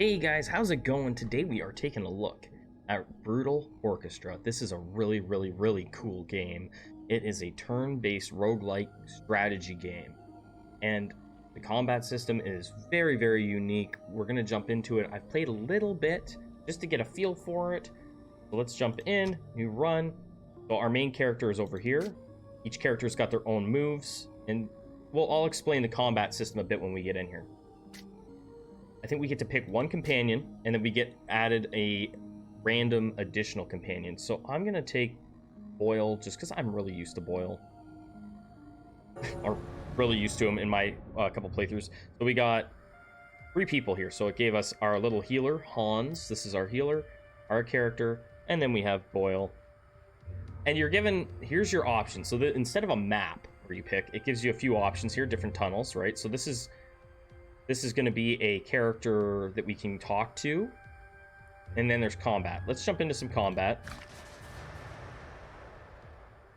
Hey guys, how's it going? Today we are taking a look at Brutal Orchestra. This is a really cool game. It is a turn-based roguelike strategy game. And the combat system is very unique. We're going to jump into it. I've played a little bit just to get a feel for it. So let's jump in, new run. So our main character is over here. Each character's got their own moves. And I'll explain the combat system a bit when we get in here. I think we get to pick one companion, and then we get added a random additional companion. So I'm going to take Boyle, just because I'm really used to Boyle. Or really used to him in my couple playthroughs. So we got 3 people here. So it gave us our little healer, Hans. This is our healer, our character, and then we have Boyle. And you're given, here's your options. So that instead of a map where you pick, it gives you a few options here, different tunnels, right? So this is going to be a character that we can talk to. And then there's combat. Let's jump into some combat.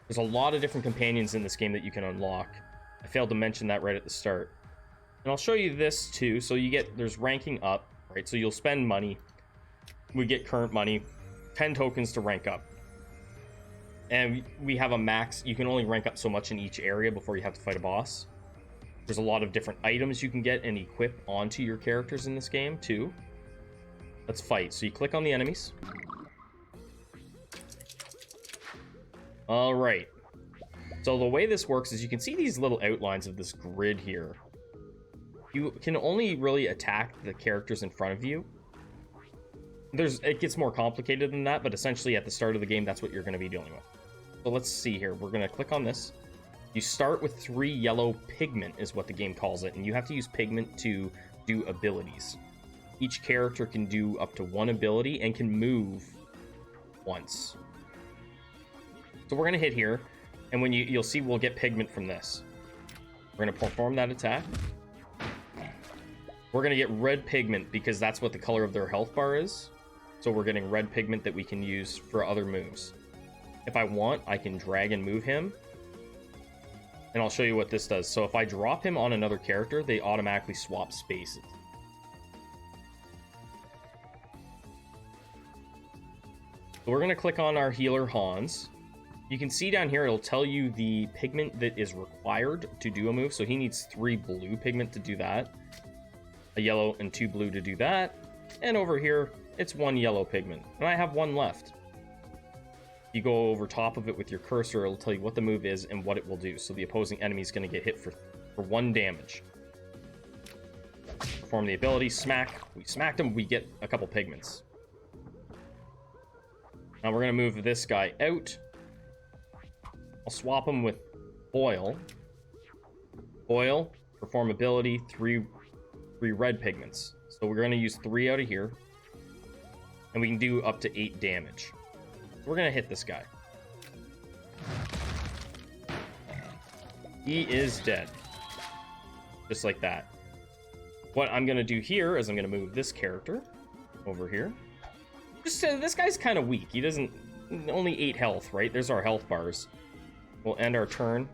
There's a lot of different companions in this game that you can unlock. I failed to mention that right at the start. And I'll show you this too. So there's ranking up, right? So you'll spend money. We get current money, 10 tokens to rank up. And we have a max. You can only rank up so much in each area before you have to fight a boss. There's a lot of different items you can get and equip onto your characters in this game, too. Let's fight. So you click on the enemies. Alright. So the way this works is you can see these little outlines of this grid here. You can only really attack the characters in front of you. It gets more complicated than that, but essentially at the start of the game, that's what you're going to be dealing with. So let's see here. We're going to click on this. You start with 3 yellow pigment is what the game calls it, and you have to use pigment to do abilities. Each character can do up to 1 ability and can move once. So we're going to hit here, and when you'll see we'll get pigment from this. We're going to perform that attack. We're going to get red pigment because that's what the color of their health bar is. So we're getting red pigment that we can use for other moves. If I want, I can drag and move him. And I'll show you what this does. So if I drop him on another character, they automatically swap spaces. So we're going to click on our healer, Hans. You can see down here, it'll tell you the pigment that is required to do a move. So he needs 3 blue pigment to do that. A yellow and 2 blue to do that. And over here, it's 1 yellow pigment. And I have 1 left. You go over top of it with your cursor, it'll tell you what the move is and what it will do. So the opposing enemy is going to get hit for 1 damage. Perform the ability, smack. We smacked him, we get a couple pigments. Now we're going to move this guy out. I'll swap him with Boyle. Boyle, perform ability, 3 red pigments. So we're going to use 3 out of here. And we can do up to 8 damage. We're going to hit this guy. He is dead. Just like that. What I'm going to do here is I'm going to move this character over here. This guy's kind of weak. He doesn't... Only 8 health, right? There's our health bars. We'll end our turn.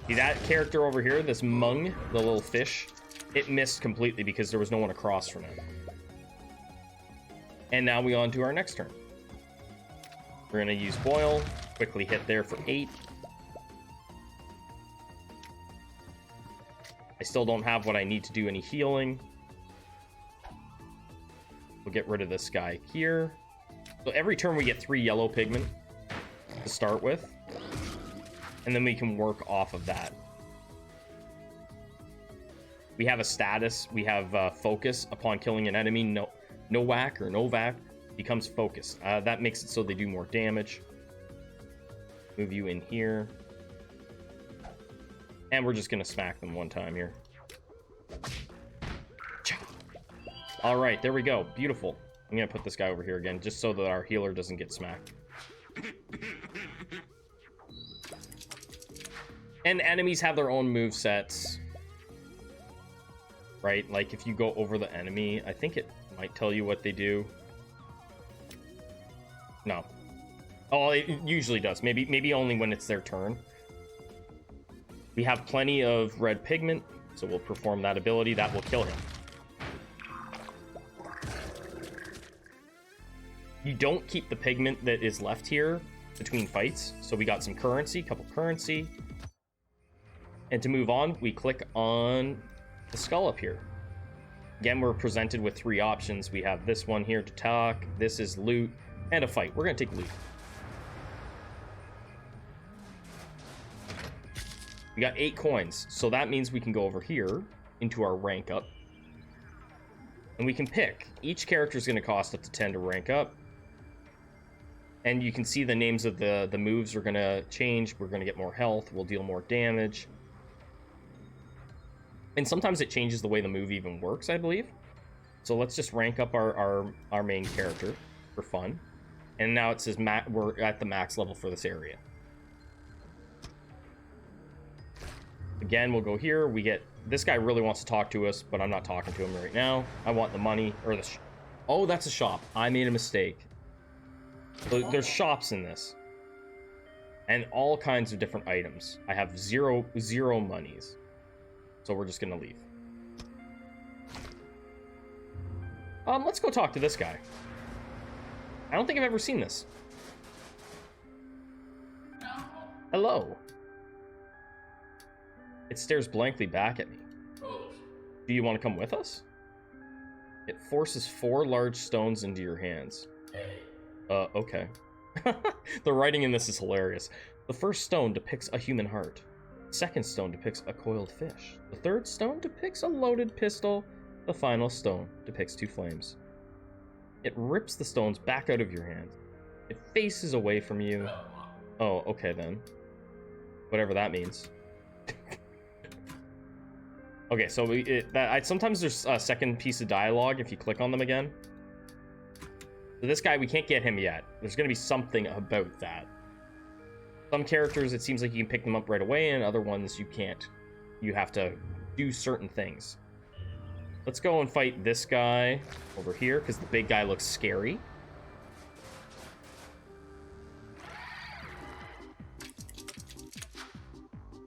See that character over here? This Mung, the little fish. It missed completely because there was no one across from it. And now we on to our next turn. We're going to use Boyle. Quickly hit there for 8. I still don't have what I need to do any healing. We'll get rid of this guy here. So every turn we get 3 yellow pigment to start with. And then we can work off of that. We have a status. We have focus upon killing an enemy. Nowak or Novak becomes focused. That makes it so they do more damage. Move you in here. And we're just going to smack them 1 time here. Alright, there we go. Beautiful. I'm going to put this guy over here again, just so that our healer doesn't get smacked. And enemies have their own move sets. Right? Like, if you go over the enemy, I think it might tell you what they do. No. Oh, it usually does. Maybe only when it's their turn. We have plenty of red pigment, so we'll perform that ability. That will kill him. You don't keep the pigment that is left here between fights. So we got some currency, couple currency. And to move on, we click on the skull up here. Again, we're presented with 3 options. We have this one here to talk, this is loot, and a fight. We're gonna take loot. We got 8 coins, so that means we can go over here into our rank up. And we can pick. Each character is gonna cost up to 10 to rank up. And you can see the names of the moves are gonna change. We're gonna get more health, we'll deal more damage. And sometimes it changes the way the move even works, I believe. So let's just rank up our main character for fun. And now it says we're at the max level for this area. Again, we'll go here. We get... This guy really wants to talk to us, but I'm not talking to him right now. I want the money, or the... Oh, that's a shop. I made a mistake. So there's shops in this. And all kinds of different items. I have zero monies. So we're just gonna leave. Let's go talk to this guy. I don't think I've ever seen this. Hello. It stares blankly back at me. Do you want to come with us? It forces 4 large stones into your hands. Okay. The writing in this is hilarious. The first stone depicts a human heart. The second stone depicts a coiled fish. The third stone depicts a loaded pistol. The final stone depicts 2 flames. It rips the stones back out of your hands. It faces away from you. Oh, okay then. Whatever that means. Okay, so sometimes there's a second piece of dialogue if you click on them again. So this guy, we can't get him yet. There's going to be something about that. Some characters, it seems like you can pick them up right away, and other ones you can't. You have to do certain things. Let's go and fight this guy over here, because the big guy looks scary.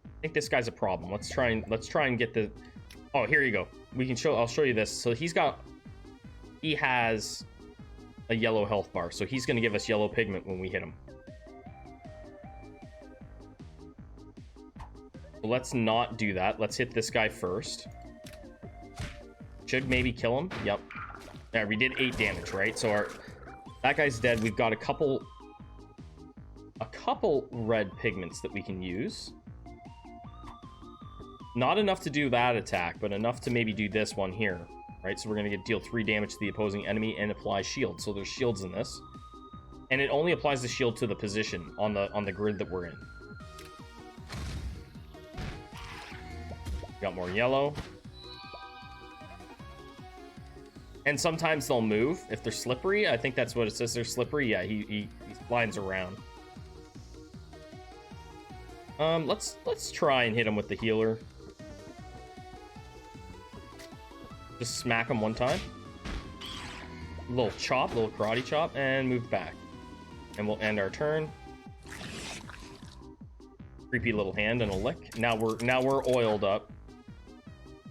I think this guy's a problem. Let's try and get the... Oh, here you go. I'll show you this. So he has a yellow health bar, so he's going to give us yellow pigment when we hit him. So let's not do that. Let's hit this guy first. Should maybe kill him. Yep. Yeah, we did 8 damage, right? So that guy's dead. We've got a couple red pigments that we can use. Not enough to do that attack, but enough to maybe do this one here, right? So we're going to deal 3 damage to the opposing enemy and apply shield. So there's shields in this. And it only applies the shield to the position on the grid that we're in. Got more yellow. And sometimes they'll move if they're slippery. I think that's what it says. They're slippery. Yeah, he slides around. Let's try and hit him with the healer. Just smack him one time. Little chop, little karate chop, and move back. And we'll end our turn. Creepy little hand and a lick. Now we're oiled up.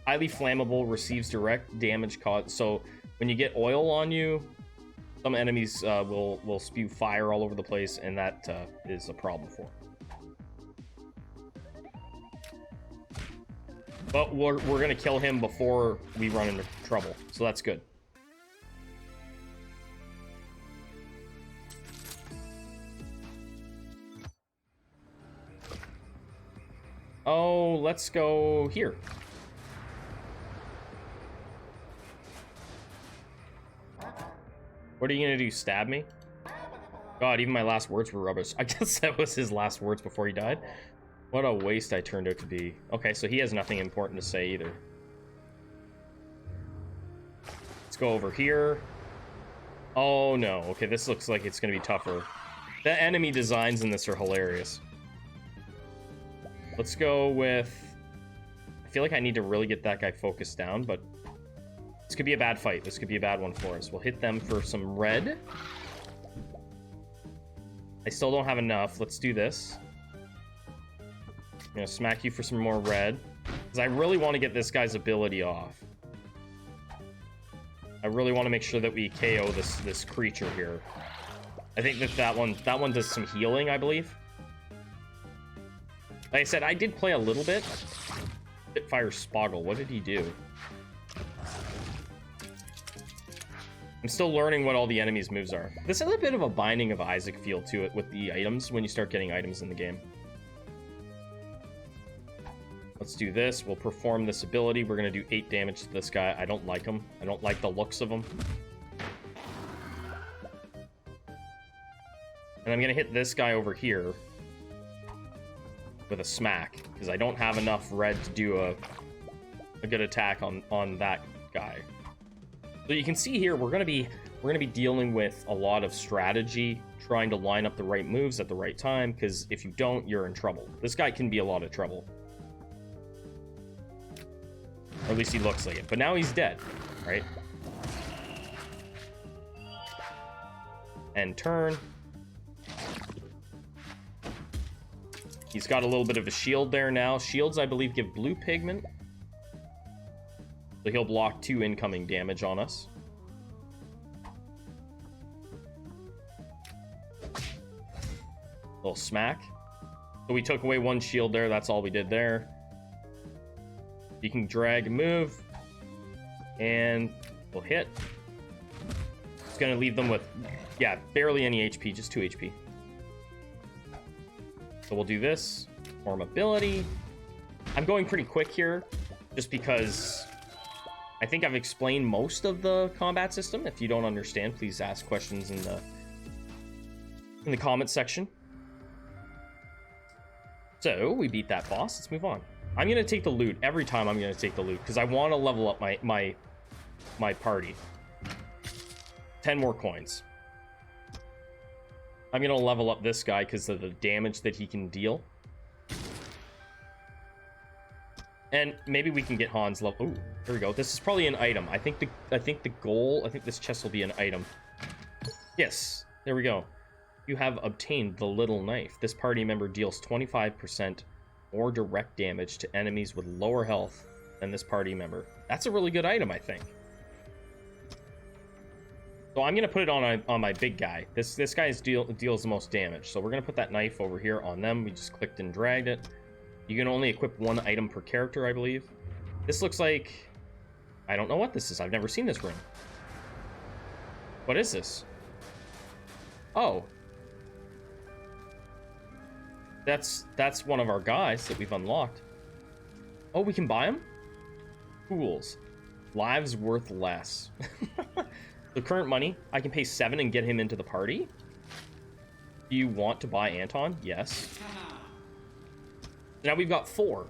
Highly flammable, receives direct damage caused. So when you get oil on you, some enemies will spew fire all over the place, and that is a problem for them. But we're gonna kill him before we run into trouble, so that's good. Oh, let's go here. What are you gonna do, stab me? God, even my last words were rubbish. I guess that was his last words before he died. What a waste I turned out to be. Okay, so he has nothing important to say either. Let's go over here. Oh no, okay, this looks like it's gonna be tougher. The enemy designs in this are hilarious. Let's go with... I feel like I need to really get that guy focused down, but this could be a bad fight. This could be a bad one for us. We'll hit them for some red. I still don't have enough. Let's do this. I'm gonna smack you for some more red, because I really want to get this guy's ability off. I really want to make sure that we KO this creature here. I think that one does some healing, I believe. Like I said, I did play a little bit. Spitfire Spoggle, what did he do? I'm still learning what all the enemies' moves are. This has a bit of a Binding of Isaac feel to it with the items when you start getting items in the game. Let's do this. We'll perform this ability. We're going to do 8 damage to this guy. I don't like him. I don't like the looks of him. And I'm going to hit this guy over here with a smack, because I don't have enough red to do a good attack on that guy. So you can see here, we're going to be dealing with a lot of strategy, trying to line up the right moves at the right time, because if you don't, you're in trouble. This guy can be a lot of trouble. Or at least he looks like it. But now he's dead, right? And turn. He's got a little bit of a shield there now. Shields, I believe, give blue pigment. So he'll block 2 incoming damage on us. Little smack. So we took away 1 shield there. That's all we did there. You can drag and move. And we'll hit. It's going to leave them with, yeah, barely any HP. Just 2 HP. So we'll do this. Form ability. I'm going pretty quick here, just because I think I've explained most of the combat system. If you don't understand, please ask questions in the comment section. So we beat that boss. Let's move on. I'm gonna take the loot every time. I'm gonna take the loot because I want to level up my party. 10 more coins. I'm gonna level up this guy because of the damage that he can deal. And maybe we can get Hans level. Ooh, here we go. This is probably an item. I think this chest will be an item. Yes, there we go. You have obtained the little knife. This party member deals 25% more direct damage to enemies with lower health than this party member. That's a really good item, I think. So I'm gonna put it on my big guy. This guy deals the most damage. So we're gonna put that knife over here on them. We just clicked and dragged it. You can only equip 1 item per character, I believe. This looks like, I don't know what this is. I've never seen this ring. What is this? Oh. That's one of our guys that we've unlocked. Oh, we can buy him? Fools. Lives worth less. The current money, I can pay 7 and get him into the party. Do you want to buy Anton? Yes. Now we've got 4.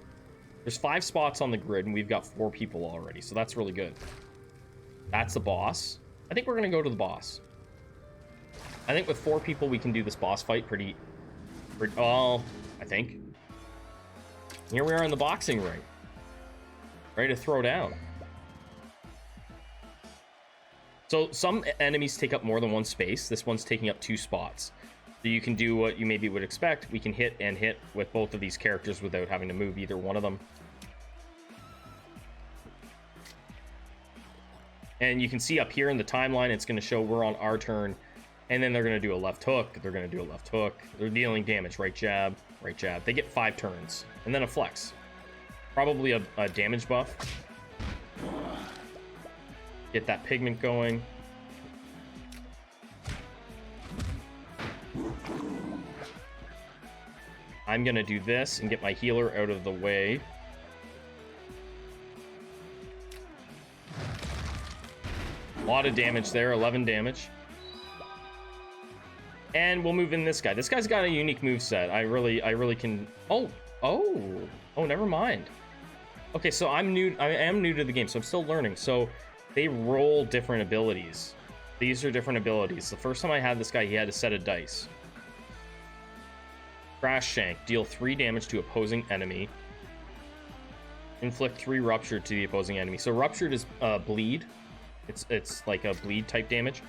There's 5 spots on the grid, and we've got 4 people already, so that's really good. That's the boss. I think we're going to go to the boss. I think with 4 people, we can do this boss fight pretty... Oh, I think. Here we are in the boxing ring. Ready to throw down. So some enemies take up more than 1 space. This one's taking up 2 spots. So you can do what you maybe would expect. We can hit and hit with both of these characters without having to move either one of them. And you can see up here in the timeline, it's going to show we're on our turn. And then they're going to do a left hook. They're going to do a left hook. They're dealing damage. Right jab, right jab. They get 5 turns. And then a flex. Probably a damage buff. Get that pigment going. I'm going to do this and get my healer out of the way. A lot of damage there. 11 damage. And we'll move in this guy. This guy's got a unique moveset. I really can... Oh, never mind. Okay, so I am new to the game, so I'm still learning. So they roll different abilities. These are different abilities. The first time I had this guy, he had a set of dice. Crash Shank. Deal 3 damage to opposing enemy. Inflict 3 rupture to the opposing enemy. So ruptured is bleed. It's like a bleed type damage.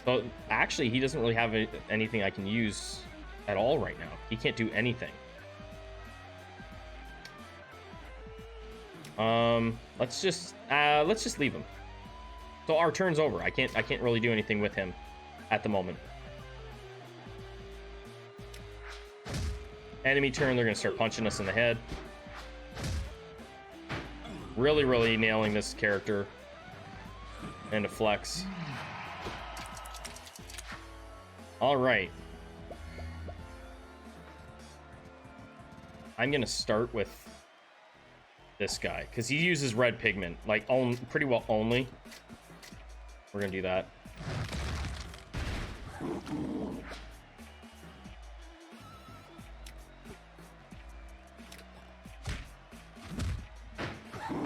So actually, he doesn't really have anything I can use at all right now. He can't do anything. Let's just leave him. So our turn's over. I can't really do anything with him at the moment. Enemy turn, they're gonna start punching us in the head. Really, really nailing this character. And a flex. All right. I'm gonna start with this guy because he uses red pigment, like pretty well only. We're gonna do that.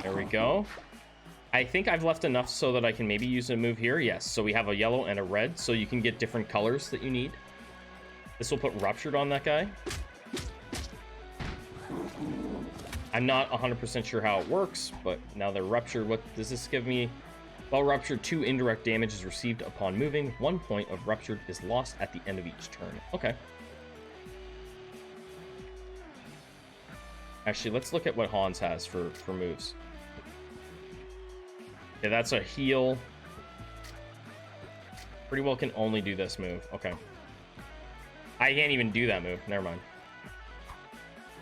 There we go. I think I've left enough so that I can maybe use a move here. Yes, so we have a yellow and a red, so you can get different colors that you need. This will put Ruptured on that guy. I'm not 100% sure how it works, but now they're Ruptured. What does this give me? While Ruptured, 2 indirect damage is received upon moving. 1 point of Ruptured is lost at the end of each turn. Okay. Actually, let's look at what Hans has for moves. Yeah, that's a heal. Pretty well can only do this move. Okay. I can't even do that move. Never mind.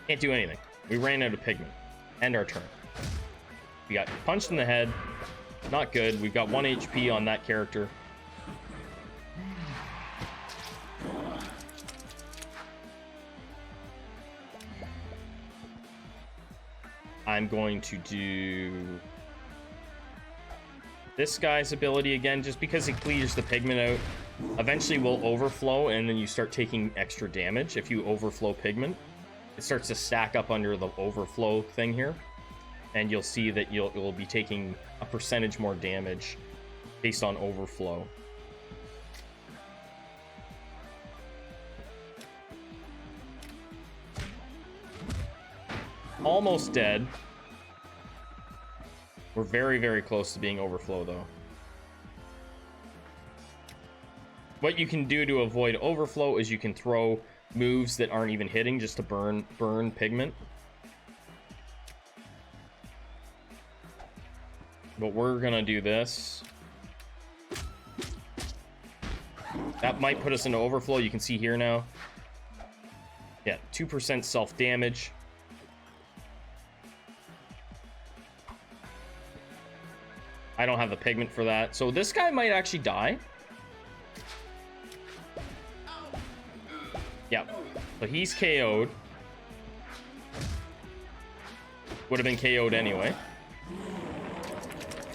Can't do anything. We ran out of pigment. End our turn. We got punched in the head. Not good. We've got 1 HP on that character. I'm going to do this guy's ability again, just because it clears the pigment out. Eventually will overflow, and then you start taking extra damage if you overflow pigment. It starts to stack up under the overflow thing here, and you'll see that you'll be taking a percentage more damage based on overflow. Almost dead. We're very, very close to being overflow, though. What you can do to avoid overflow is you can throw moves that aren't even hitting just to burn pigment. But we're gonna do this. That might put us into overflow. You can see here now. Yeah, 2% self-damage. I don't have the pigment for that. So this guy might actually die. Yep. So he's KO'd. Would have been KO'd anyway.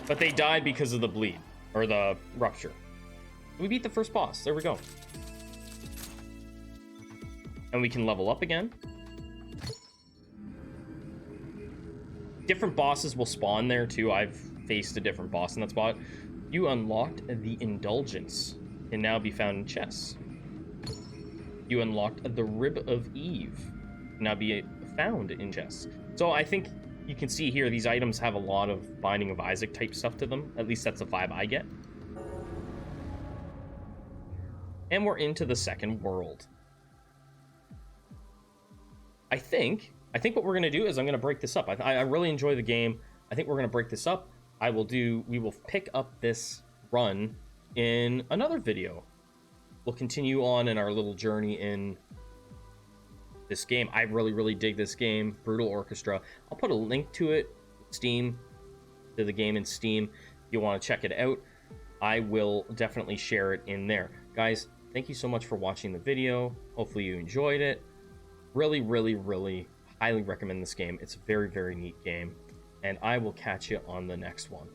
But they died because of the bleed. Or the rupture. We beat the first boss. There we go. And we can level up again. Different bosses will spawn there too. I've faced a different boss in that spot. You unlocked the Indulgence. Can now be found in chests. You unlocked the Rib of Eve. Can now be found in chests. So I think you can see here these items have a lot of Binding of Isaac type stuff to them. At least that's the vibe I get. And we're into the second world. I think what we're gonna do is I'm gonna break this up. I really enjoy the game. I think we're gonna break this up. We will pick up this run in another video. We'll continue on in our little journey in this game. I really, really dig this game, Brutal Orchestra. I'll put a link to it, Steam, to the game in Steam. If you want to check it out, I will definitely share it in there. Guys, thank you so much for watching the video. Hopefully you enjoyed it. Really, really, really highly recommend this game. It's a very, very neat game. And I will catch you on the next one.